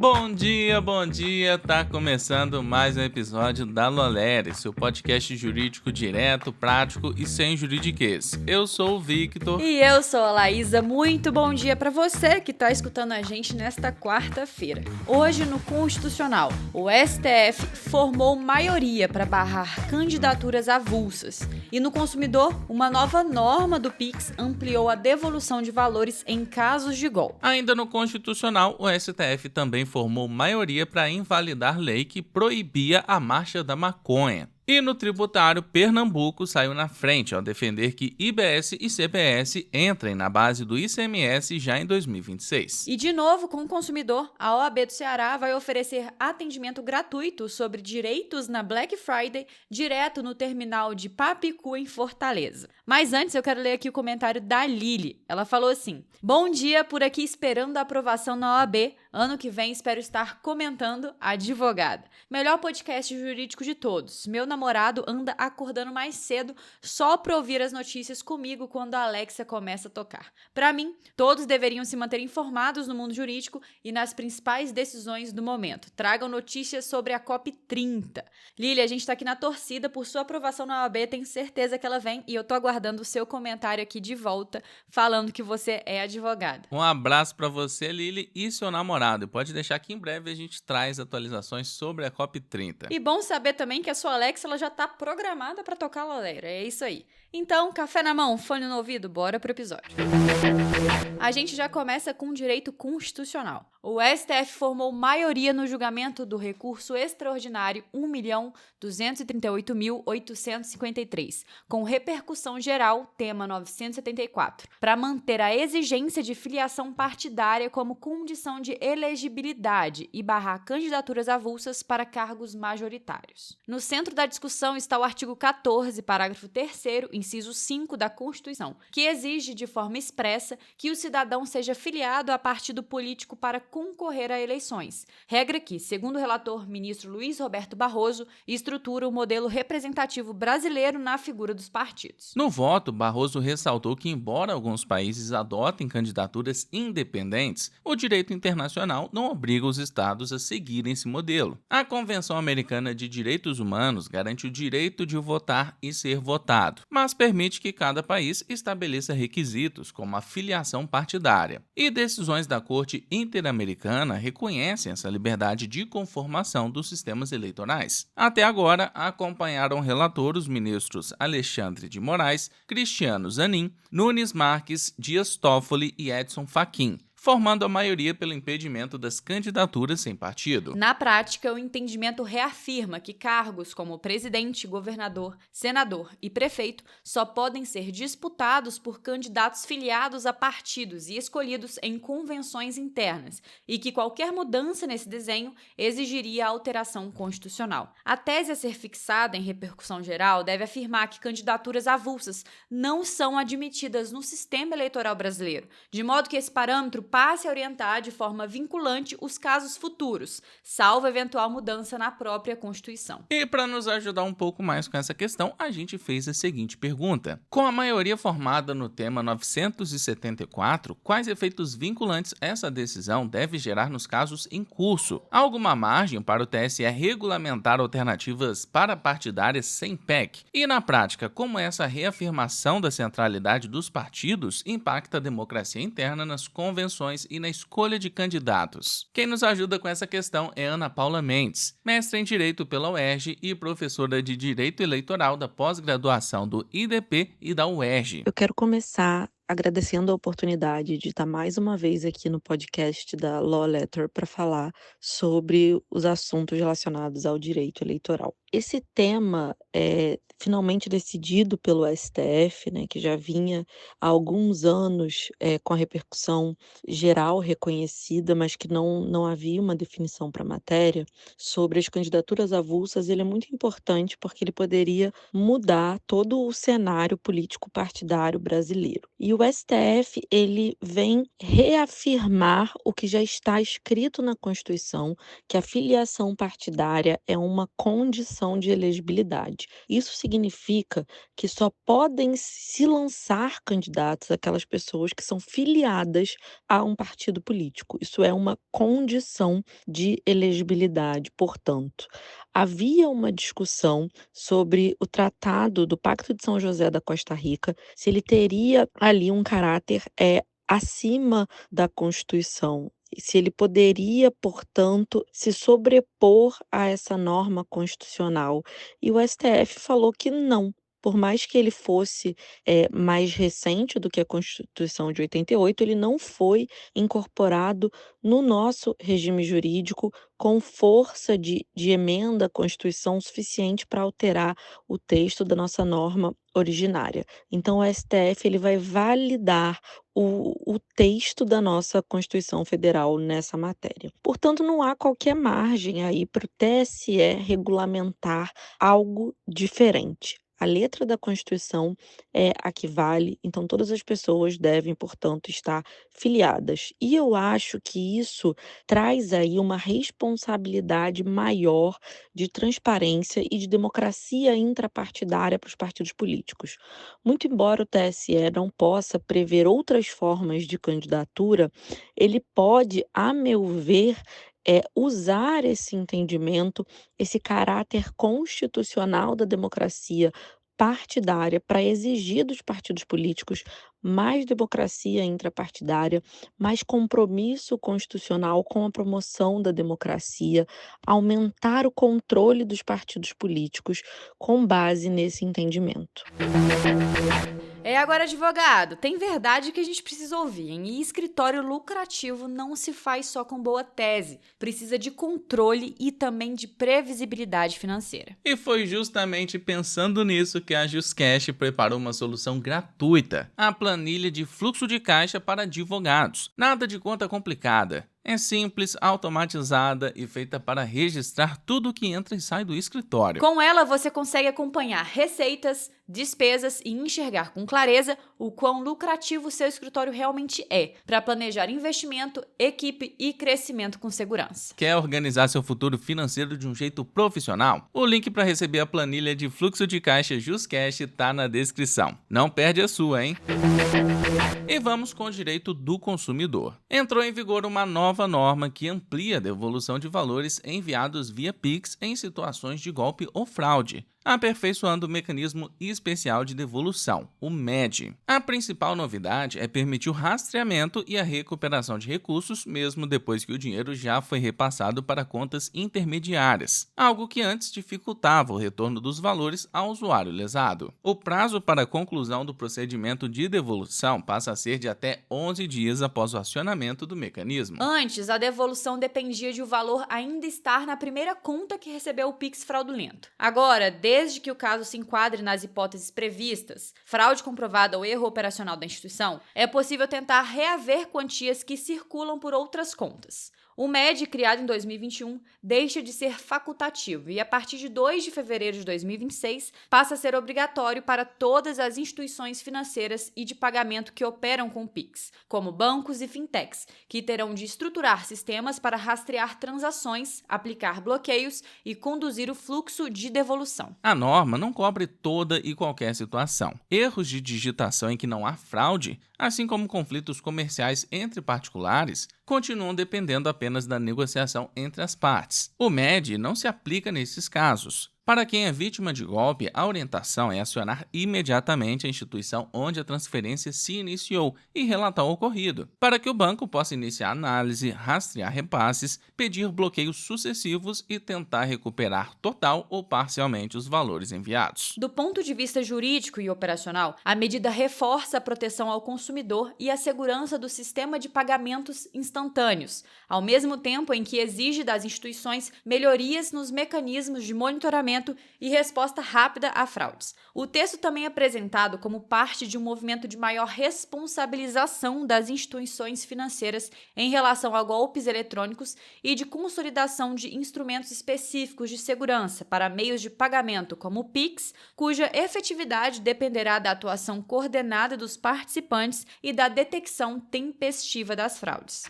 Bom dia, tá começando mais um episódio da Lolere, seu podcast jurídico direto, prático e sem juridiquês. Eu sou o Victor. E eu sou a Laísa, muito bom dia pra você que tá escutando a gente nesta quarta-feira. Hoje no Constitucional, o STF formou maioria para barrar candidaturas avulsas. E no Consumidor, uma nova norma do Pix ampliou a devolução de valores em casos de golpe. Ainda no Constitucional, o STF também formou maioria para invalidar lei que proibia a marcha da maconha. E no tributário, Pernambuco saiu na frente ao defender que IBS e CBS entrem na base do ICMS já em 2026. E de novo, com o consumidor, a OAB do Ceará vai oferecer atendimento gratuito sobre direitos na Black Friday direto no terminal de Papicu, em Fortaleza. Mas antes eu quero ler aqui o comentário da Lili. Ela falou assim: bom dia, por aqui esperando a aprovação na OAB. Ano que vem espero estar comentando advogada. Melhor podcast jurídico de todos. Meu namorado anda acordando mais cedo só para ouvir as notícias comigo quando a Alexa começa a tocar. Para mim, todos deveriam se manter informados no mundo jurídico e nas principais decisões do momento. Tragam notícias sobre a COP30. Lili, a gente está aqui na torcida por sua aprovação na OAB, tenho certeza que ela vem e eu tô aguardando o seu comentário aqui de volta falando que você é advogada. Um abraço para você, Lili, e seu namorado. Pode deixar que em breve a gente traz atualizações sobre a COP30. E bom saber também que a sua Alexa ela já tá programada para tocar a Lolera, é isso aí. Então, café na mão, fone no ouvido, bora pro episódio. A gente já começa com direito constitucional. O STF formou maioria no julgamento do recurso extraordinário 1.238.853, com repercussão geral, tema 974, para manter a exigência de filiação partidária como condição de elegibilidade e barrar candidaturas avulsas para cargos majoritários. No centro da discussão está o artigo 14, parágrafo 3º, inciso 5 da Constituição, que exige de forma expressa que o cidadão seja filiado a partido político para concorrer a eleições, regra que, segundo o relator ministro Luiz Roberto Barroso, estrutura o modelo representativo brasileiro na figura dos partidos. No voto, Barroso ressaltou que, embora alguns países adotem candidaturas independentes, o direito internacional não obriga os estados a seguirem esse modelo. A Convenção Americana de Direitos Humanos garante o direito de votar e ser votado, mas permite que cada país estabeleça requisitos como a filiação partidária. E decisões da Corte Interamericana reconhecem essa liberdade de conformação dos sistemas eleitorais. Até agora, acompanharam o relator os ministros Alexandre de Moraes, Cristiano Zanin, Nunes Marques, Dias Toffoli e Edson Fachin, formando a maioria pelo impedimento das candidaturas sem partido. Na prática, o entendimento reafirma que cargos como presidente, governador, senador e prefeito só podem ser disputados por candidatos filiados a partidos e escolhidos em convenções internas, e que qualquer mudança nesse desenho exigiria alteração constitucional. A tese a ser fixada em repercussão geral deve afirmar que candidaturas avulsas não são admitidas no sistema eleitoral brasileiro, de modo que esse parâmetro passe a orientar de forma vinculante os casos futuros, salvo eventual mudança na própria Constituição. E para nos ajudar um pouco mais com essa questão, a gente fez a seguinte pergunta: com a maioria formada no tema 974, quais efeitos vinculantes essa decisão deve gerar nos casos em curso? Há alguma margem para o TSE regulamentar alternativas parapartidárias sem PEC? E na prática, como essa reafirmação da centralidade dos partidos impacta a democracia interna nas convenções e na escolha de candidatos? Quem nos ajuda com essa questão é Ana Paula Mendes, mestre em Direito pela UERJ e professora de Direito Eleitoral da pós-graduação do IDP e da UERJ. Eu quero começar agradecendo a oportunidade de estar mais uma vez aqui no podcast da Law Letter para falar sobre os assuntos relacionados ao direito eleitoral. Esse tema é finalmente decidido pelo STF, né, que já vinha há alguns anos com a repercussão geral reconhecida, mas que não havia uma definição para a matéria, sobre as candidaturas avulsas. Ele é muito importante porque ele poderia mudar todo o cenário político partidário brasileiro. E o STF, ele vem reafirmar o que já está escrito na Constituição, que a filiação partidária é uma condição de elegibilidade. Isso significa que só podem se lançar candidatos aquelas pessoas que são filiadas a um partido político. Isso é uma condição de elegibilidade, portanto. Havia uma discussão sobre o tratado do Pacto de São José da Costa Rica, se ele teria ali um caráter acima da Constituição, e se ele poderia, portanto, se sobrepor a essa norma constitucional. E o STF falou que não. Por mais que ele fosse mais recente do que a Constituição de 88, ele não foi incorporado no nosso regime jurídico com força de emenda à Constituição suficiente para alterar o texto da nossa norma originária. Então, o STF ele vai validar o texto da nossa Constituição Federal nessa matéria. Portanto, não há qualquer margem aí para o TSE regulamentar algo diferente. A letra da Constituição é a que vale, então todas as pessoas devem, portanto, estar filiadas. E eu acho que isso traz aí uma responsabilidade maior de transparência e de democracia intrapartidária para os partidos políticos. Muito embora o TSE não possa prever outras formas de candidatura, ele pode, a meu ver, usar esse entendimento, esse caráter constitucional da democracia partidária para exigir dos partidos políticos mais democracia intrapartidária, mais compromisso constitucional com a promoção da democracia, aumentar o controle dos partidos políticos com base nesse entendimento. Agora, advogado, tem verdade que a gente precisa ouvir, hein? E escritório lucrativo não se faz só com boa tese. Precisa de controle e também de previsibilidade financeira. E foi justamente pensando nisso que a JustCash preparou uma solução gratuita, a planilha de fluxo de caixa para advogados. Nada de conta complicada. É simples, automatizada e feita para registrar tudo que entra e sai do escritório. Com ela, você consegue acompanhar receitas, despesas e enxergar com clareza o quão lucrativo seu escritório realmente é, para planejar investimento, equipe e crescimento com segurança. Quer organizar seu futuro financeiro de um jeito profissional? O link para receber a planilha de fluxo de caixa JustCash está na descrição. Não perde a sua, hein? E vamos com o direito do consumidor. Entrou em vigor uma nova norma que amplia a devolução de valores enviados via Pix em situações de golpe ou fraude, aperfeiçoando o mecanismo especial de devolução, o MED. A principal novidade é permitir o rastreamento e a recuperação de recursos, mesmo depois que o dinheiro já foi repassado para contas intermediárias, algo que antes dificultava o retorno dos valores ao usuário lesado. O prazo para a conclusão do procedimento de devolução passa a ser de até 11 dias após o acionamento do mecanismo. Antes, a devolução dependia de o valor ainda estar na primeira conta que recebeu o Pix fraudulento. Agora, desde que o caso se enquadre nas hipóteses previstas, fraude comprovada ou erro operacional da instituição, é possível tentar reaver quantias que circulam por outras contas. O MED, criado em 2021, deixa de ser facultativo e, a partir de 2 de fevereiro de 2026, passa a ser obrigatório para todas as instituições financeiras e de pagamento que operam com o Pix, como bancos e fintechs, que terão de estruturar sistemas para rastrear transações, aplicar bloqueios e conduzir o fluxo de devolução. A norma não cobre toda e qualquer situação. Erros de digitação em que não há fraude, assim como conflitos comerciais entre particulares, continuam dependendo apenas da negociação entre as partes. O MED não se aplica nesses casos. Para quem é vítima de golpe, a orientação é acionar imediatamente a instituição onde a transferência se iniciou e relatar o ocorrido, para que o banco possa iniciar análise, rastrear repasses, pedir bloqueios sucessivos e tentar recuperar total ou parcialmente os valores enviados. Do ponto de vista jurídico e operacional, a medida reforça a proteção ao consumidor e a segurança do sistema de pagamentos instantâneos, ao mesmo tempo em que exige das instituições melhorias nos mecanismos de monitoramento e resposta rápida a fraudes. O texto também é apresentado como parte de um movimento de maior responsabilização das instituições financeiras em relação a golpes eletrônicos e de consolidação de instrumentos específicos de segurança para meios de pagamento como o Pix, cuja efetividade dependerá da atuação coordenada dos participantes concorrentes e da detecção tempestiva das fraudes.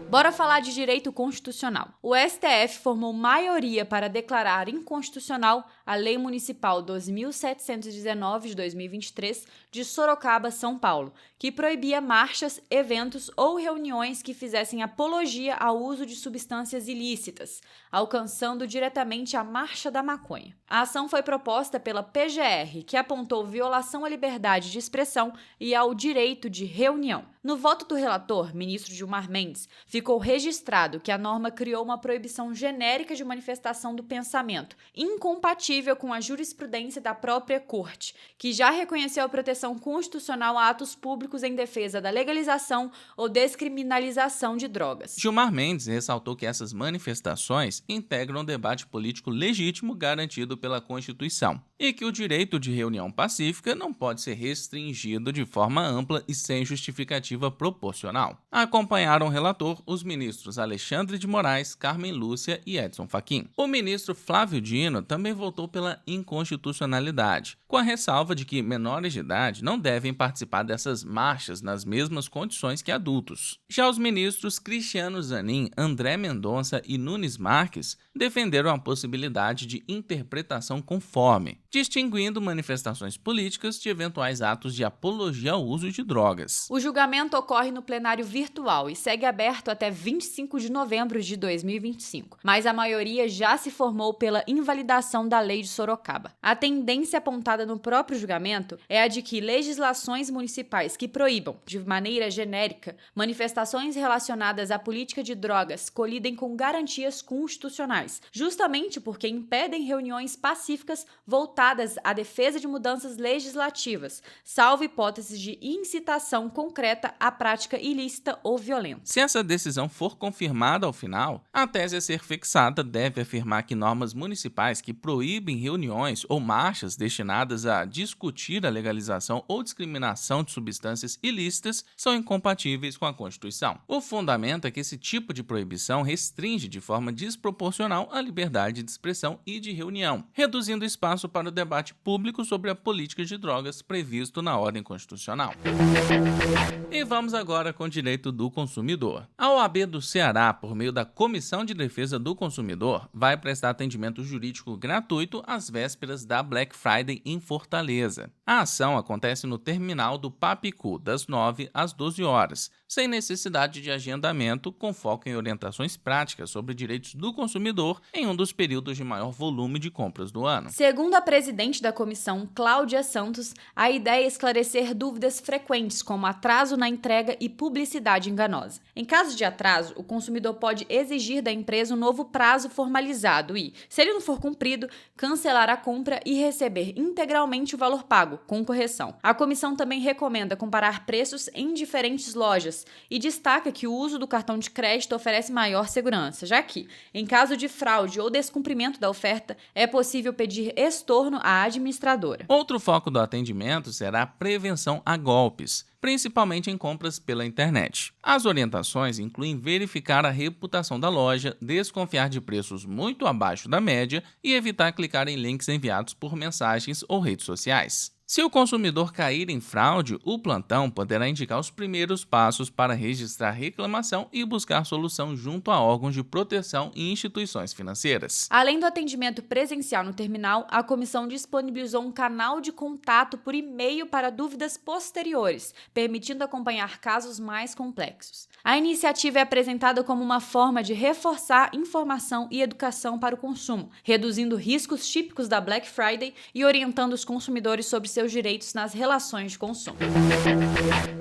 Bora falar de direito constitucional. O STF formou maioria para declarar inconstitucional a Lei Municipal 2.719 de 2023 de Sorocaba, São Paulo, que proibia marchas, eventos ou reuniões que fizessem apologia ao uso de substâncias ilícitas, alcançando diretamente a Marcha da Maconha. A ação foi proposta pela PGR, que apontou violação à liberdade de expressão e ao direito de reunião. No voto do relator, ministro Gilmar Mendes, ficou registrado que a norma criou uma proibição genérica de manifestação do pensamento, incompatível com a jurisprudência da própria Corte, que já reconheceu a proteção constitucional a atos públicos em defesa da legalização ou descriminalização de drogas. Gilmar Mendes ressaltou que essas manifestações integram um debate político legítimo garantido pela Constituição e que o direito de reunião pacífica não pode ser restringido de forma ampla e sem justificativa proporcional. Acompanharam o relator os ministros Alexandre de Moraes, Carmen Lúcia e Edson Fachin. O ministro Flávio Dino também votou pela inconstitucionalidade, com a ressalva de que menores de idade não devem participar dessas marchas nas mesmas condições que adultos. Já os ministros Cristiano Zanin, André Mendonça e Nunes Marques defenderam a possibilidade de interpretação conforme, distinguindo manifestações políticas de eventuais atos de apologia ao uso de drogas. O julgamento ocorre no plenário virtual e segue aberto até 25 de novembro de 2025, mas a maioria já se formou pela invalidação da Lei de Sorocaba. A tendência apontada no próprio julgamento é a de que legislações municipais que proíbam, de maneira genérica, manifestações relacionadas à política de drogas colidem com garantias constitucionais, justamente porque impedem reuniões pacíficas voltadas à defesa de mudanças legislativas, salvo hipóteses de incitação concreta à prática ilícita ou violenta. Se essa decisão for confirmada ao final, a tese a ser fixada deve afirmar que normas municipais que proíbem reuniões ou marchas destinadas a discutir a legalização ou discriminação de substâncias ilícitas são incompatíveis com a Constituição. O fundamento é que esse tipo de proibição restringe de forma desproporcional a liberdade de expressão e de reunião, reduzindo espaço para o debate público sobre a política de drogas previsto na ordem constitucional. E vamos agora com o direito do consumidor. A OAB do Ceará, por meio da Comissão de Defesa do Consumidor, vai prestar atendimento jurídico gratuito às vésperas da Black Friday em Fortaleza. A ação acontece no terminal do Papicu, das 9 às 12 horas, sem necessidade de agendamento, com foco em orientações práticas sobre direitos do consumidor em um dos períodos de maior volume de compras do ano. Segundo a presidente da comissão, Cláudia Santos, a ideia é esclarecer dúvidas frequentes, como atraso na entrega e publicidade enganosa. Em caso de atraso, o consumidor pode exigir da empresa um novo prazo formalizado e, se ele não for cumprido, cancelar a compra e receber integralmente o valor pago, com correção. A comissão também recomenda comparar preços em diferentes lojas e destaca que o uso do cartão de crédito oferece maior segurança, já que, em caso de fraude ou descumprimento da oferta, é possível pedir estorno à administradora. Outro foco do atendimento será a prevenção a golpes, principalmente em compras pela internet. As orientações incluem verificar a reputação da loja, desconfiar de preços muito abaixo da média e evitar clicar em links enviados por mensagens ou redes sociais. Se o consumidor cair em fraude, o plantão poderá indicar os primeiros passos para registrar reclamação e buscar solução junto a órgãos de proteção e instituições financeiras. Além do atendimento presencial no terminal, a comissão disponibilizou um canal de contato por e-mail para dúvidas posteriores, permitindo acompanhar casos mais complexos. A iniciativa é apresentada como uma forma de reforçar informação e educação para o consumo, reduzindo riscos típicos da Black Friday e orientando os consumidores sobre seus direitos nas relações de consumo.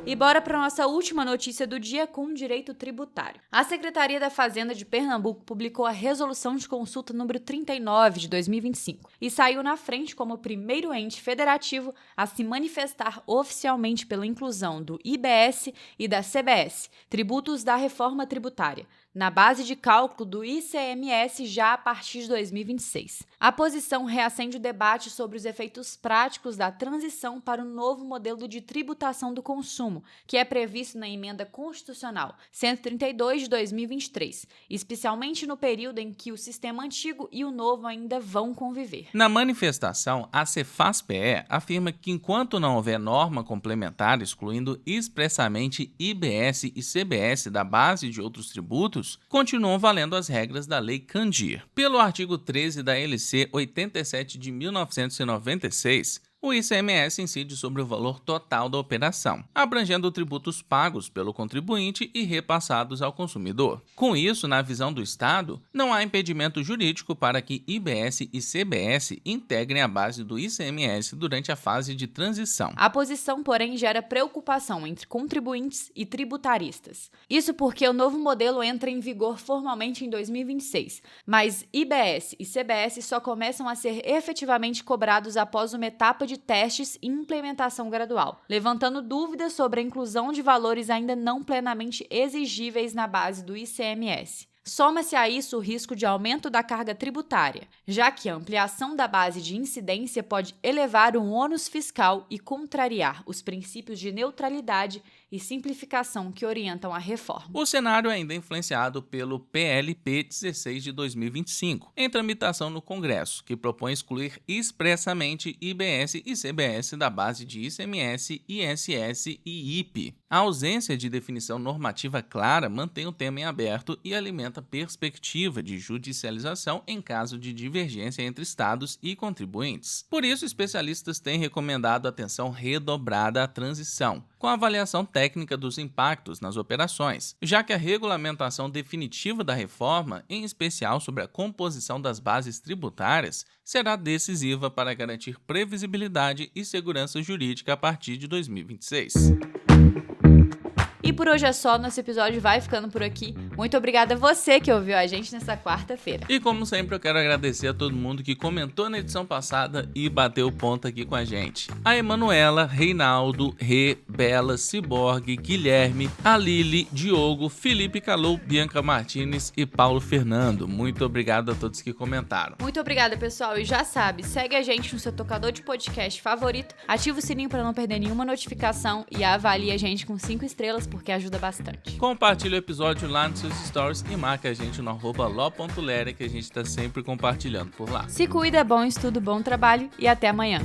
E bora para nossa última notícia do dia com direito tributário. A Secretaria da Fazenda de Pernambuco publicou a Resolução de Consulta número 39 de 2025 e saiu na frente como o primeiro ente federativo a se manifestar oficialmente pela inclusão do IBS e da CBS, tributos da reforma tributária, na base de cálculo do ICMS já a partir de 2026. A posição reacende o debate sobre os efeitos práticos da transição para o novo modelo de tributação do consumo, que é previsto na Emenda Constitucional 132 de 2023, especialmente no período em que o sistema antigo e o novo ainda vão conviver. Na manifestação, a Cefaz-PE afirma que enquanto não houver norma complementar excluindo expressamente IBS e CBS da base de outros tributos, continuam valendo as regras da Lei Candir. Pelo artigo 13 da LC 87 de 1996, o ICMS incide sobre o valor total da operação, abrangendo tributos pagos pelo contribuinte e repassados ao consumidor. Com isso, na visão do Estado, não há impedimento jurídico para que IBS e CBS integrem a base do ICMS durante a fase de transição. A posição, porém, gera preocupação entre contribuintes e tributaristas. Isso porque o novo modelo entra em vigor formalmente em 2026, mas IBS e CBS só começam a ser efetivamente cobrados após uma etapa de testes e implementação gradual, levantando dúvidas sobre a inclusão de valores ainda não plenamente exigíveis na base do ICMS. Soma-se a isso o risco de aumento da carga tributária, já que a ampliação da base de incidência pode elevar o ônus fiscal e contrariar os princípios de neutralidade e simplificação que orientam a reforma. O cenário é ainda influenciado pelo PLP 16 de 2025, em tramitação no Congresso, que propõe excluir expressamente IBS e CBS da base de ICMS, ISS e IP. A ausência de definição normativa clara mantém o tema em aberto e alimenta a perspectiva de judicialização em caso de divergência entre estados e contribuintes. Por isso, especialistas têm recomendado atenção redobrada à transição, com avaliação técnica dos impactos nas operações, já que a regulamentação definitiva da reforma, em especial sobre a composição das bases tributárias, será decisiva para garantir previsibilidade e segurança jurídica a partir de 2026. E por hoje é só, nosso episódio vai ficando por aqui. Muito obrigada a você que ouviu a gente nessa quarta-feira. E como sempre, eu quero agradecer a todo mundo que comentou na edição passada e bateu ponto aqui com a gente. A Emanuela, Reinaldo, Rê, Bela, Ciborgue, Guilherme, a Lili, Diogo, Felipe Calou, Bianca Martins e Paulo Fernando. Muito obrigado a todos que comentaram. Muito obrigada, pessoal. E já sabe, segue a gente no seu tocador de podcast favorito, ativa o sininho para não perder nenhuma notificação e avalie a gente com 5 estrelas, porque ajuda bastante. Compartilhe o episódio lá nos seus stories e marca a gente no @lo.lere, que a gente tá sempre compartilhando por lá. Se cuida, bom estudo, bom trabalho e até amanhã.